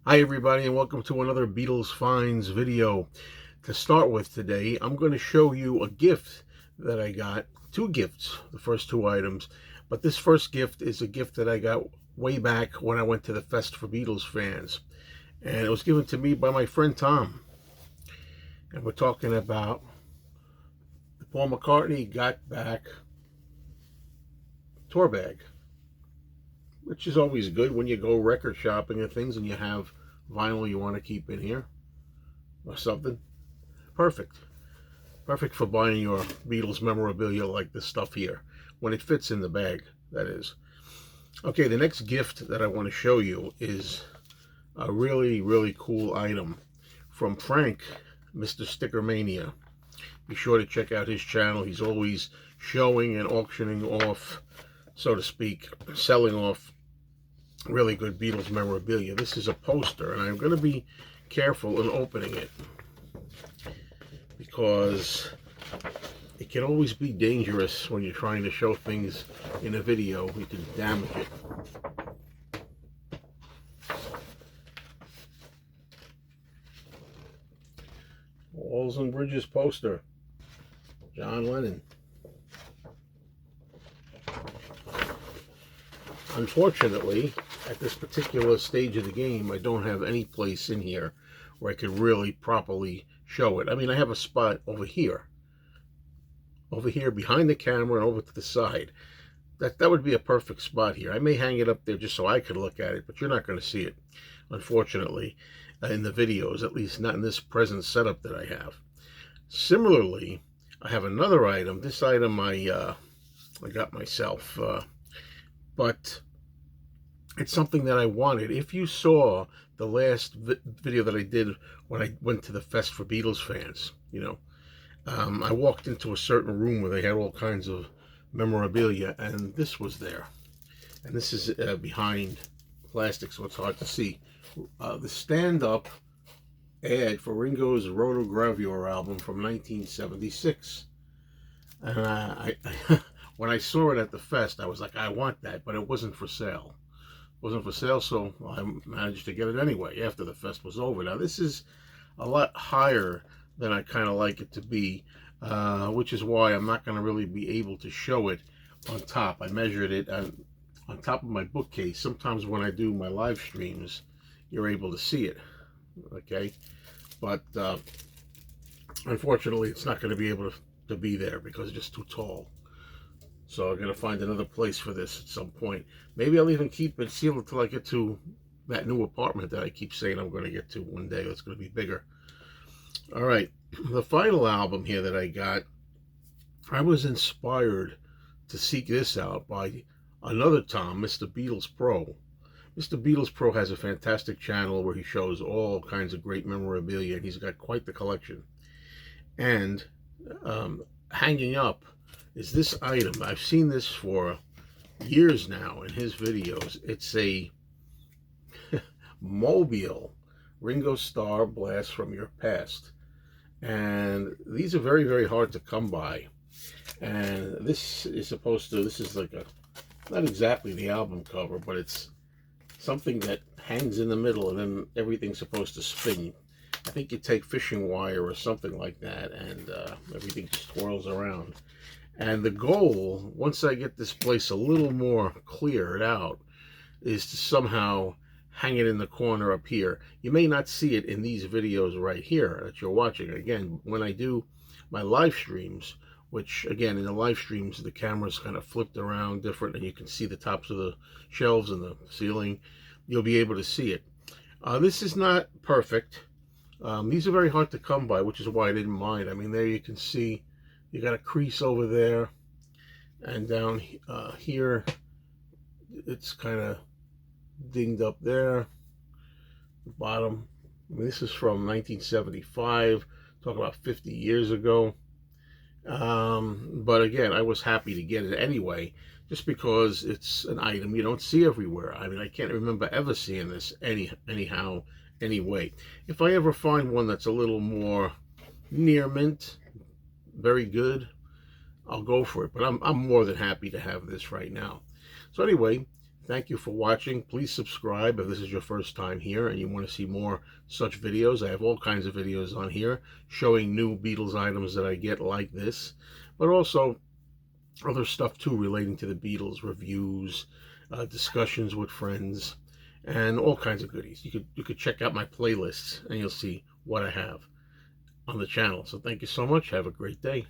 Hi everybody, and welcome to another Beatles Finds video. To start with today, I'm going to show you a gift that I got. Two gifts, the first two items. But this first gift is a gift that I got way back when I went to the Fest for Beatles Fans. And it was given to me by my friend Tom. And we're talking about the Paul McCartney Got Back tour bag, which is always good when you go record shopping and things and you have vinyl you want to keep in here or something. Perfect. Perfect for buying your Beatles memorabilia like this stuff here, when it fits in the bag, that is. Okay, the next gift that I want to show you is a really, really cool item from Frank, Mr. Sticker Mania. Be sure to check out his channel. He's always showing and auctioning off, so to speak, selling off really good Beatles memorabilia. This is a poster, and I'm going to be careful in opening it because it can always be dangerous when you're trying to show things in a video. You can damage it. Walls and Bridges poster, John Lennon. Unfortunately, at this particular stage of the game, I don't have any place in here where I could really properly show it. I mean, I have a spot over here behind the camera and over to the side. That would be a perfect spot here. I may hang it up there just so I could look at it, but you're not going to see it, unfortunately, in the videos, at least not in this present setup that I have. Similarly, I have another item. This item I got myself, but it's something that I wanted. If you saw the last video that I did when I went to the Fest for Beatles Fans, I walked into a certain room where they had all kinds of memorabilia, and this was there. And this is behind plastic, so it's hard to see. The stand-up ad for Ringo's Rotogravure album from 1976. And when I saw it at the Fest, I was like, I want that, but it wasn't for sale. It wasn't for sale, so I managed to get it anyway after the Fest was over. Now, this is a lot higher than I kind of like it to be, which is why I'm not going to really be able to show it on top. I measured it on top of my bookcase. Sometimes when I do my live streams, you're able to see it, okay? But unfortunately, it's not going to be able to be there because it's just too tall. So I'm going to find another place for this at some point. Maybe I'll even keep it sealed until I get to that new apartment that I keep saying I'm going to get to one day. That's going to be bigger. All right, the final album here that I got, I was inspired to seek this out by another Tom, Mr. Beatles Pro. Mr. Beatles Pro has a fantastic channel where he shows all kinds of great memorabilia, and he's got quite the collection. And hanging up is this item. I've seen this for years now in his videos. It's a mobile Ringo Starr Blast from Your Past. And these are very, very hard to come by. And this is this is like not exactly the album cover, but it's something that hangs in the middle and then everything's supposed to spin. I think you take fishing wire or something like that, and everything just twirls around. And the goal, once I get this place a little more cleared out, is to somehow hang it in the corner up here. You may not see it in these videos right here that you're watching. Again, when I do my live streams, which again, in the live streams, the camera's kind of flipped around different and you can see the tops of the shelves and the ceiling, you'll be able to see it. This is not perfect. These are very hard to come by, which is why I didn't mind. I mean, there you can see you got a crease over there, and down here it's kind of dinged up there. The bottom, I mean, this is from 1975, talking about 50 years ago. But again, I was happy to get it anyway, just because it's an item you don't see everywhere. I mean, I can't remember ever seeing this anyhow, anyway. If I ever find one that's a little more near mint, very good, I'll go for it. But I'm more than happy to have this right now. So anyway, Thank you for watching. Please subscribe if this is your first time here and you want to see more such videos. I have all kinds of videos on here showing new Beatles items that I get like this, but also other stuff too relating to the Beatles, reviews, discussions with friends, and all kinds of goodies. You could check out my playlists and you'll see what I have on the channel. So thank you so much. Have a great day.